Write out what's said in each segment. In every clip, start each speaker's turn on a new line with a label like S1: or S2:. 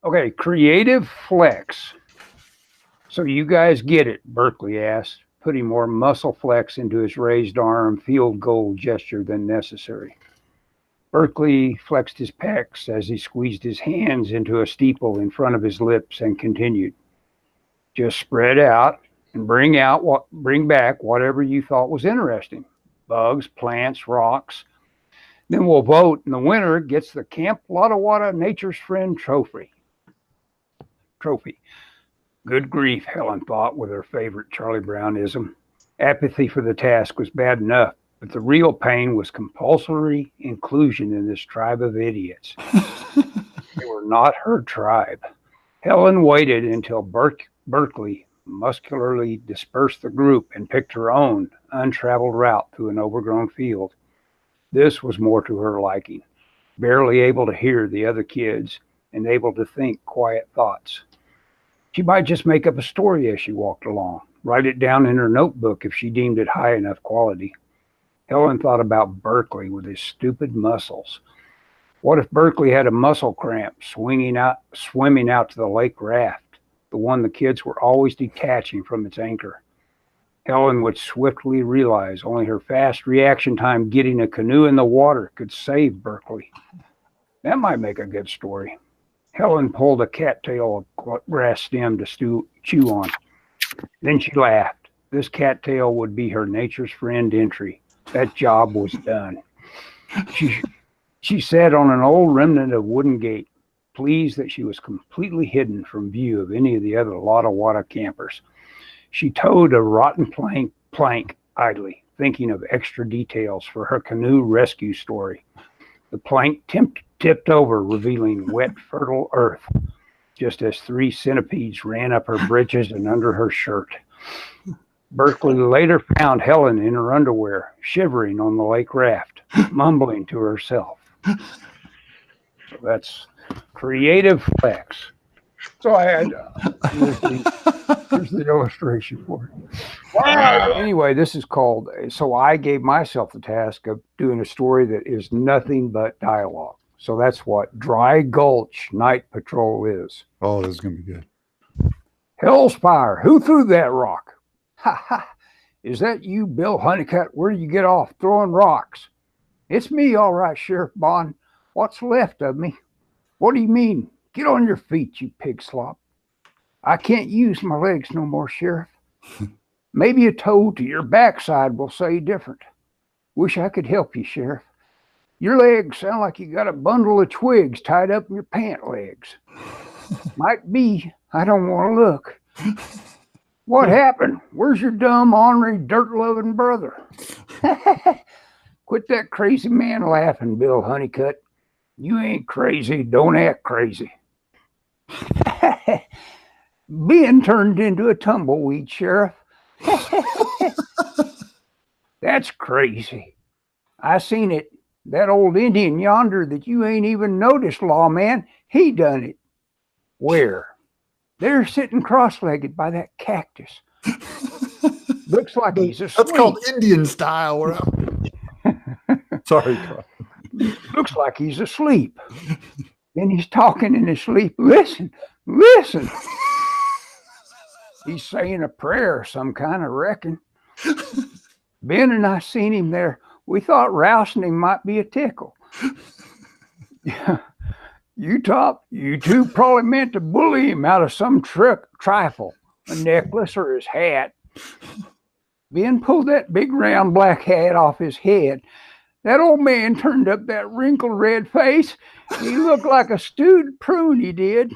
S1: Okay, creative flex. So you guys get it, Berkeley asked, putting more muscle flex into his raised arm field goal gesture than necessary. Berkeley flexed his pecs as he squeezed his hands into a steeple in front of his lips and continued. Just spread out and bring back whatever you thought was interesting. Bugs, plants, rocks. Then we'll vote and the winner gets the Camp Lotta Wada Nature's Friend trophy. Good grief, Helen thought with her favorite Charlie Brownism. Apathy for the task was bad enough, but the real pain was compulsory inclusion in this tribe of idiots. They were not her tribe. Helen waited until Berkeley muscularly dispersed the group and picked her own untraveled route through an overgrown field. This was more to her liking, barely able to hear the other kids and able to think quiet thoughts. She might just make up a story as she walked along, write it down in her notebook if she deemed it high enough quality. Helen thought about Berkeley with his stupid muscles. What if Berkeley had a muscle cramp swimming out to the lake raft, the one the kids were always detaching from its anchor? Helen would swiftly realize only her fast reaction time getting a canoe in the water could save Berkeley. That might make a good story. Helen pulled a cattail of grass stem to chew on. Then she laughed. This cattail would be her nature's friend entry. That job was done. She sat on an old remnant of wooden gate, pleased that she was completely hidden from view of any of the other Lotta Wada campers. She towed a rotten plank idly, thinking of extra details for her canoe rescue story. The plank tipped over, revealing wet, fertile earth, just as 3 centipedes ran up her breeches and under her shirt. Berkeley later found Helen in her underwear, shivering on the lake raft, mumbling to herself. So that's creative flex. So I had here's the illustration for it. Wow. Anyway, this is called, so I gave myself the task of doing a story that is nothing but dialogue. So that's what Dry Gulch Night Patrol is.
S2: Oh, this is going to be good.
S1: Hell's fire. Who threw that rock? Ha ha. Is that you, Bill Honeycutt? Where do you get off throwing rocks? It's me, all right, Sheriff Bond. What's left of me? What do you mean? Get on your feet, you pig slop. I can't use my legs no more, Sheriff. Maybe a toe to your backside will say different. Wish I could help you, Sheriff. Your legs sound like you got a bundle of twigs tied up in your pant legs. Might be. I don't want to look. What happened? Where's your dumb, ornery, dirt-loving brother? Quit that crazy man laughing, Bill Honeycutt. You ain't crazy. Don't act crazy. Being turned into a tumbleweed, Sheriff. That's crazy. I seen it. That old Indian yonder that you ain't even noticed, lawman, he done it. Where? They're sitting cross-legged by that cactus. Looks like he's asleep.
S2: That's called Indian style. Sorry, Carl.
S1: Looks like he's asleep. Then he's talking in his sleep. Listen, listen. He's saying a prayer of some kind, I reckon. Ben and I seen him there. We thought rousing him might be a tickle. You two probably meant to bully him out of some trifle, a necklace or his hat. Ben pulled that big round black hat off his head. That old man turned up that wrinkled red face. He looked like a stewed prune, he did.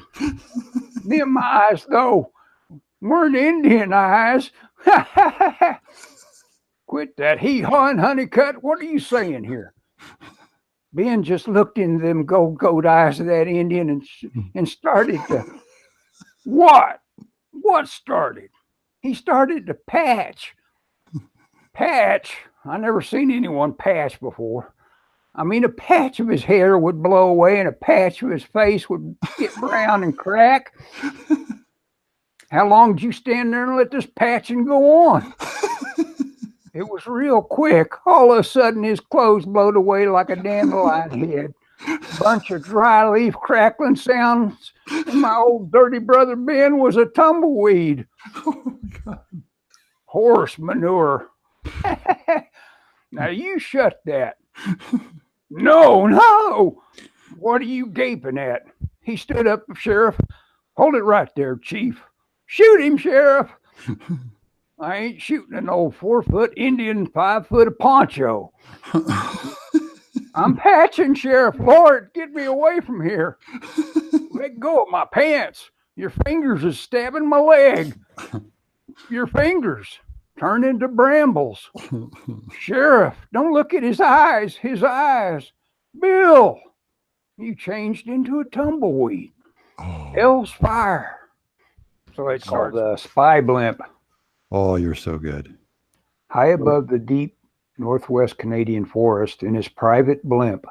S1: Them eyes, though, weren't Indian eyes. Quit that hee-hawing, Honeycutt. What are you saying here? Ben just looked into them goat eyes of that Indian and started to... What? What started? He started to patch. Patch? I never seen anyone patch before. I mean, a patch of his hair would blow away and a patch of his face would get brown and crack. How long did you stand there and let this patching go on? It was real quick. All of a sudden, his clothes blowed away like a dandelion head. Bunch of dry leaf crackling sounds, and my old dirty brother Ben was a tumbleweed.
S3: Oh, God.
S1: Horse manure. Now you shut that. No, no. What are you gaping at? He stood up, Sheriff. Hold it right there, Chief. Shoot him, Sheriff. I ain't shooting an old 4-foot Indian 5-foot of poncho. I'm patching, Sheriff. Lord, get me away from here. Let go of my pants. Your fingers is stabbing my leg. Your fingers turn into brambles. Sheriff, don't look at his eyes. His eyes. Bill, you changed into a tumbleweed.
S3: Oh.
S1: Hell's fire. So it's called the spy blimp.
S3: Oh, you're so good.
S1: High above the deep northwest Canadian forest, in his private blimp,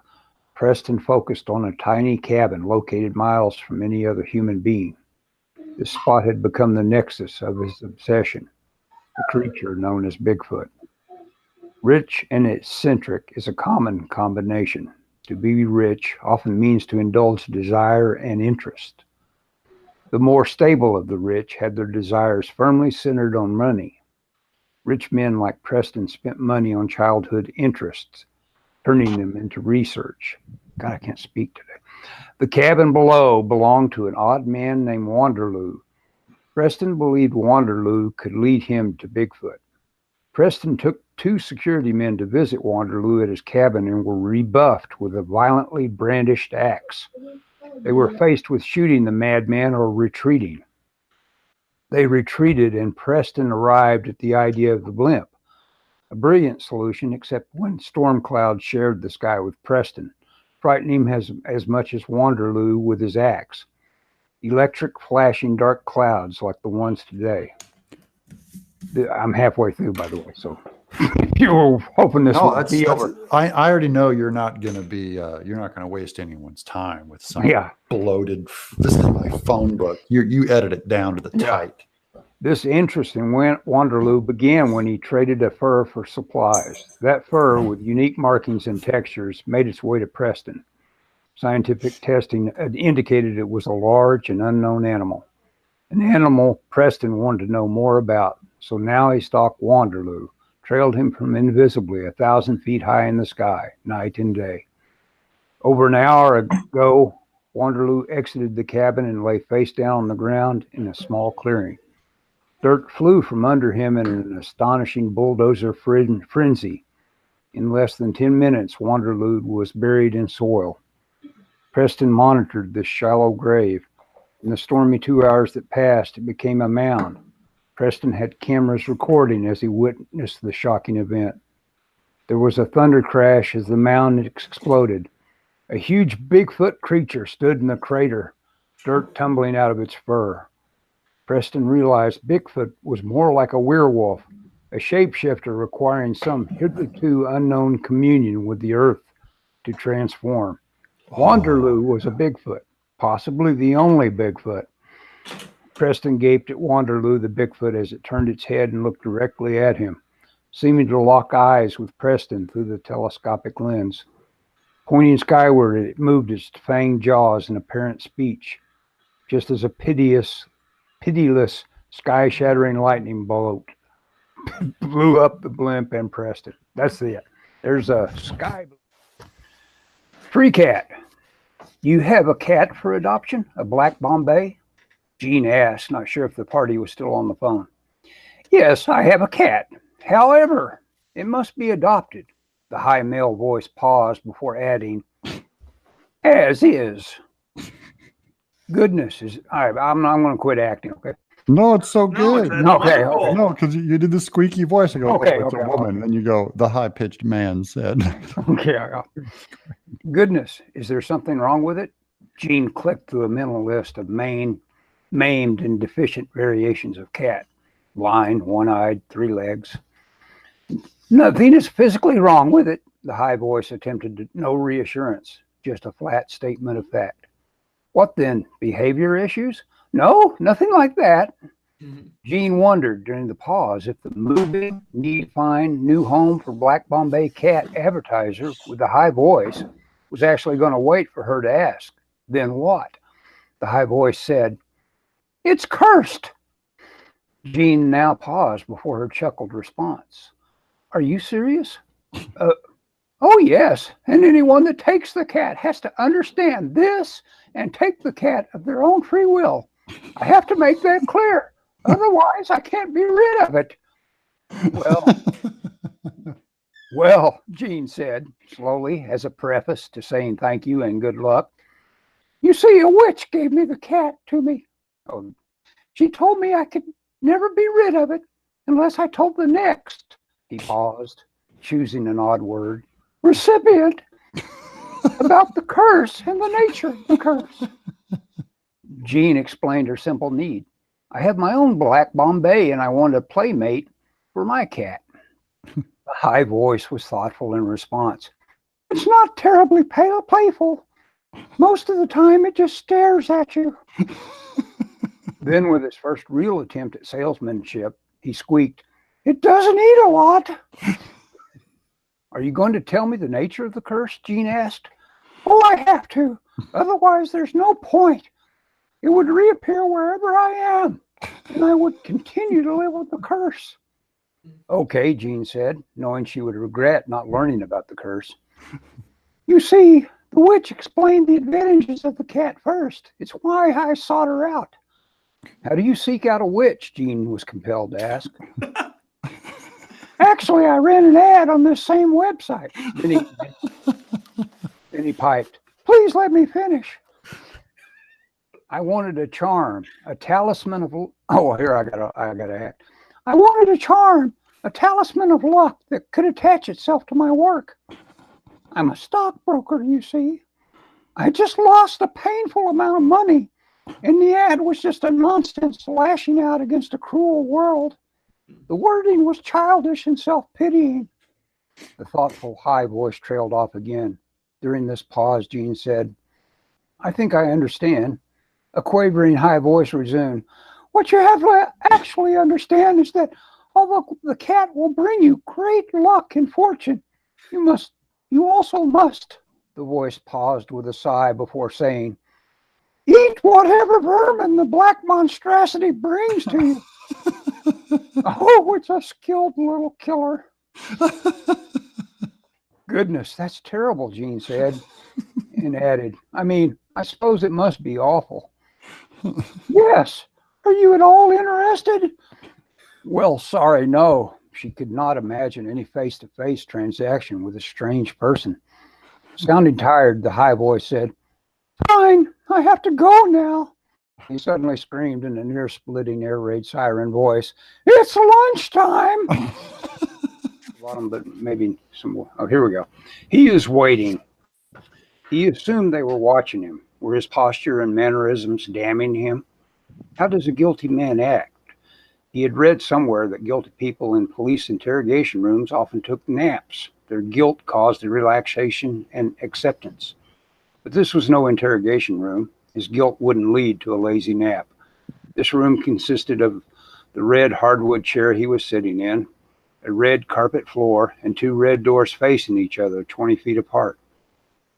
S1: Preston focused on a tiny cabin located miles from any other human being. This spot had become the nexus of his obsession, the creature known as Bigfoot. Rich and eccentric is a common combination. To be rich often means to indulge desire and interest. The more stable of the rich had their desires firmly centered on money. Rich men like Preston spent money on childhood interests, turning them into research. God, I can't speak today. The cabin below belonged to an odd man named Wanderloo. Preston believed Wanderloo could lead him to Bigfoot. Preston took 2 security men to visit Wanderloo at his cabin and were rebuffed with a violently brandished axe. They were faced with shooting the madman or retreating. They retreated, and Preston arrived at the idea of the blimp. A brilliant solution, except when storm clouds shared the sky with Preston, frightening him as much as Wanderloo with his axe. Electric flashing dark clouds like the ones today. I'm halfway through, by the way, so if you were hoping this would be over.
S3: I already know you're not going to be, you're not going to waste anyone's time with some bloated, this is my phone book. You edit it down to the tight.
S1: This interest in Wanderloo began when he traded a fur for supplies. That fur, with unique markings and textures, made its way to Preston. Scientific testing indicated it was a large and unknown animal. An animal Preston wanted to know more about, so now he stalked Wanderloo, trailed him from invisibly 1,000 feet high in the sky, night and day. Over an hour ago, Wanderloo exited the cabin and lay face down on the ground in a small clearing. Dirt flew from under him in an astonishing bulldozer frenzy. In less than 10 minutes, Wanderloo was buried in soil. Preston monitored this shallow grave. In the stormy 2 hours that passed, it became a mound. Preston had cameras recording as he witnessed the shocking event. There was a thunder crash as the mound exploded. A huge Bigfoot creature stood in the crater, dirt tumbling out of its fur. Preston realized Bigfoot was more like a werewolf, a shapeshifter requiring some hitherto unknown communion with the earth to transform. Wanderloo was a Bigfoot, possibly the only Bigfoot. Preston gaped at Wanderloo, the Bigfoot, as it turned its head and looked directly at him, seeming to lock eyes with Preston through the telescopic lens. Pointing skyward, it moved its fanged jaws in apparent speech, just as a pitiless, sky-shattering lightning bolt blew up the blimp and Preston. That's it. There's a sky. Free cat. You have a cat for adoption? A black Bombay? Jean asked, not sure if the party was still on the phone. Yes, I have a cat. However, it must be adopted. The high male voice paused before adding, as is. Goodness is. All right, I'm going to quit acting, okay?
S3: No, it's so good.
S1: Okay.
S3: No, because you did the squeaky voice. I go,
S1: okay,
S3: it's a woman. And then you go, the high-pitched man said.
S1: Okay. Goodness, is there something wrong with it? Jean clicked through a mental list of maimed, and deficient variations of cat. Blind, one-eyed, 3 legs. Nothing is physically wrong with it. The high voice attempted no reassurance, just a flat statement of fact. What then? Behavior issues? No, nothing like that. Jean wondered during the pause if the moving, need-find new home for Black Bombay cat advertiser with the high voice was actually going to wait for her to ask. Then what? The high voice said, "It's cursed." Jean now paused before her chuckled response. "Are you serious?" Oh, yes. And anyone that takes the cat has to understand this and take the cat of their own free will. I have to make that clear. Otherwise, I can't be rid of it." Well, Jean said slowly as a preface to saying thank you and good luck. "You see, a witch gave me the cat to me. Oh, she told me I could never be rid of it unless I told the next," he paused, choosing an odd word, "recipient about the curse and the nature of the curse." Jean explained her simple need. "I have my own black Bombay and I want a playmate for my cat." The high voice was thoughtful in response. "It's not terribly playful. Most of the time it just stares at you." Then, with his first real attempt at salesmanship, he squeaked, "It doesn't eat a lot." "Are you going to tell me the nature of the curse?" Jean asked. "Oh, I have to. Otherwise, there's no point. It would reappear wherever I am, and I would continue to live with the curse." "Okay," Jean said, knowing she would regret not learning about the curse. "You see, the witch explained the advantages of the cat first. It's why I sought her out." "How do you seek out a witch?" Jean was compelled to ask. "Actually, I ran an ad on this same website." Then he piped, "Please let me finish. I wanted a charm, a talisman of... Oh, here, I gotta add. I wanted a charm, a talisman of luck that could attach itself to my work. I'm a stockbroker, you see. I just lost a painful amount of money, and the ad was just a nonsense lashing out against a cruel world. The wording was childish and self-pitying." The thoughtful high voice trailed off again. During this pause, Jean said, "I think I understand." A quavering high voice resumed, "What you have to actually understand is that although the cat will bring you great luck and fortune, you also must," the voice paused with a sigh before saying, "eat whatever vermin the black monstrosity brings to you." Oh, it's a skilled little killer. "Goodness, that's terrible," Jean said, and added, I suppose it must be awful." "Yes. Are you at all interested?" "Well, sorry, no." She could not imagine any face-to-face transaction with a strange person. Sounding tired, the high voice said, "Fine, I have to go now." He suddenly screamed in an ear-splitting air raid siren voice, "It's lunchtime!" Bottom, but maybe some more. Oh, here we go. He is waiting. He assumed they were watching him. Were his posture and mannerisms damning him? How does a guilty man act? He had read somewhere that guilty people in police interrogation rooms often took naps. Their guilt caused a relaxation and acceptance. But this was no interrogation room. His guilt wouldn't lead to a lazy nap. This room consisted of the red hardwood chair he was sitting in, a red carpet floor, and two red doors facing each other 20 feet apart.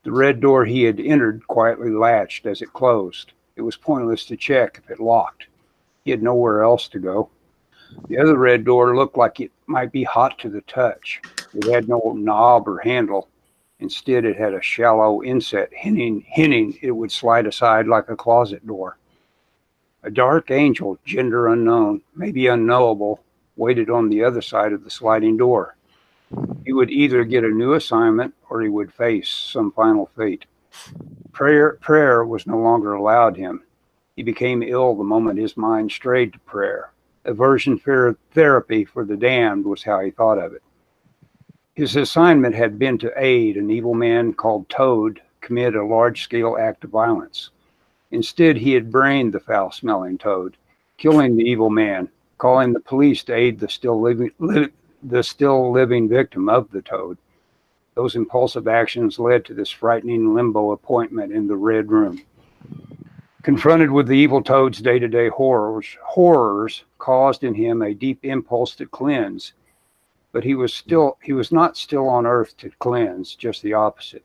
S1: The red door he had entered quietly latched as it closed. It was pointless to check if it locked. He had nowhere else to go. The other red door looked like it might be hot to the touch. It had no knob or handle. Instead, it had a shallow inset, hinting it would slide aside like a closet door. A dark angel, gender unknown, maybe unknowable, waited on the other side of the sliding door. He would either get a new assignment or he would face some final fate. Prayer was no longer allowed him. He became ill the moment his mind strayed to prayer. Aversion therapy for the damned was how he thought of it. His assignment had been to aid an evil man called Toad commit a large-scale act of violence. Instead, he had brained the foul-smelling Toad, killing the evil man, calling the police to aid the still living victim of the Toad. Those impulsive actions led to this frightening limbo appointment in the Red Room. Confronted with the evil Toad's day-to-day horrors caused in him a deep impulse to cleanse. But he was not still on Earth to cleanse, just the opposite.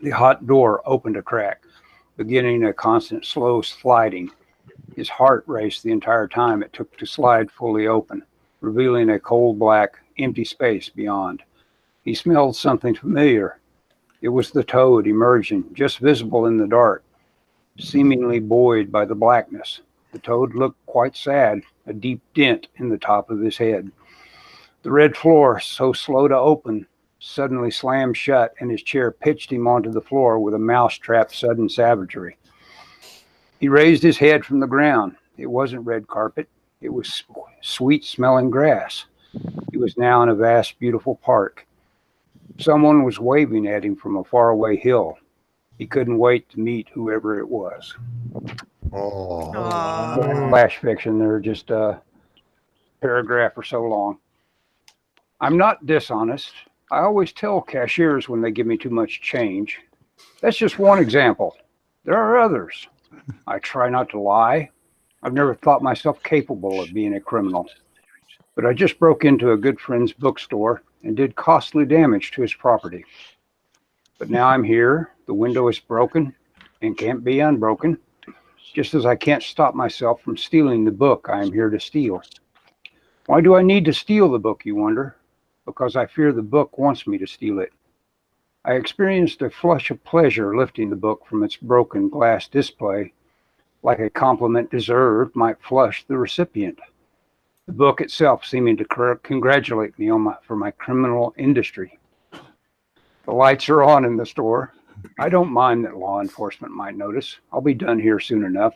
S1: The hot door opened a crack, beginning a constant slow sliding. His heart raced the entire time it took to slide fully open, revealing a cold black, empty space beyond. He smelled something familiar. It was the toad emerging, just visible in the dark, seemingly buoyed by the blackness. The toad looked quite sad, a deep dent in the top of his head. The red floor, so slow to open, suddenly slammed shut, and his chair pitched him onto the floor with a mousetrap sudden savagery. He raised his head from the ground. It wasn't red carpet. It was sweet-smelling grass. He was now in a vast, beautiful park. Someone was waving at him from a faraway hill. He couldn't wait to meet whoever it was.
S3: Oh,
S1: Flash fiction. They're just a paragraph or so long. I'm not dishonest. I always tell cashiers when they give me too much change. That's just one example. There are others. I try not to lie. I've never thought myself capable of being a criminal. But I just broke into a good friend's bookstore and did costly damage to his property. But now I'm here. The window is broken and can't be unbroken, just as I can't stop myself from stealing the book I am here to steal. Why do I need to steal the book, you wonder? Because I fear the book wants me to steal it. I experienced a flush of pleasure lifting the book from its broken glass display, like a compliment deserved might flush the recipient. The book itself seeming to congratulate me for my criminal industry. The lights are on in the store. I don't mind that law enforcement might notice. I'll be done here soon enough.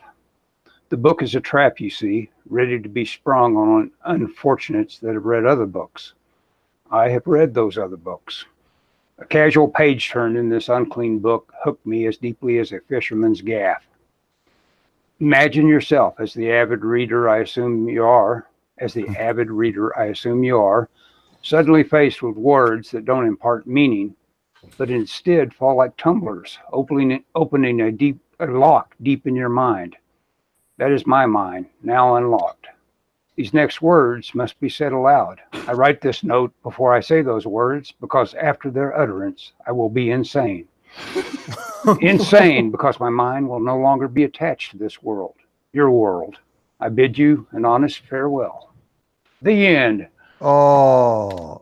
S1: The book is a trap, you see, ready to be sprung on unfortunates that have read other books. I have read those other books. A casual page turn in this unclean book hooked me as deeply as a fisherman's gaff. Imagine yourself as the avid reader I assume you are, suddenly faced with words that don't impart meaning, but instead fall like tumblers, opening a lock deep in your mind. That is my mind, now unlocked. These next words must be said aloud. I write this note before I say those words because after their utterance, I will be insane. Insane because my mind will no longer be attached to this world, your world. I bid you an honest farewell. The end.
S2: Oh,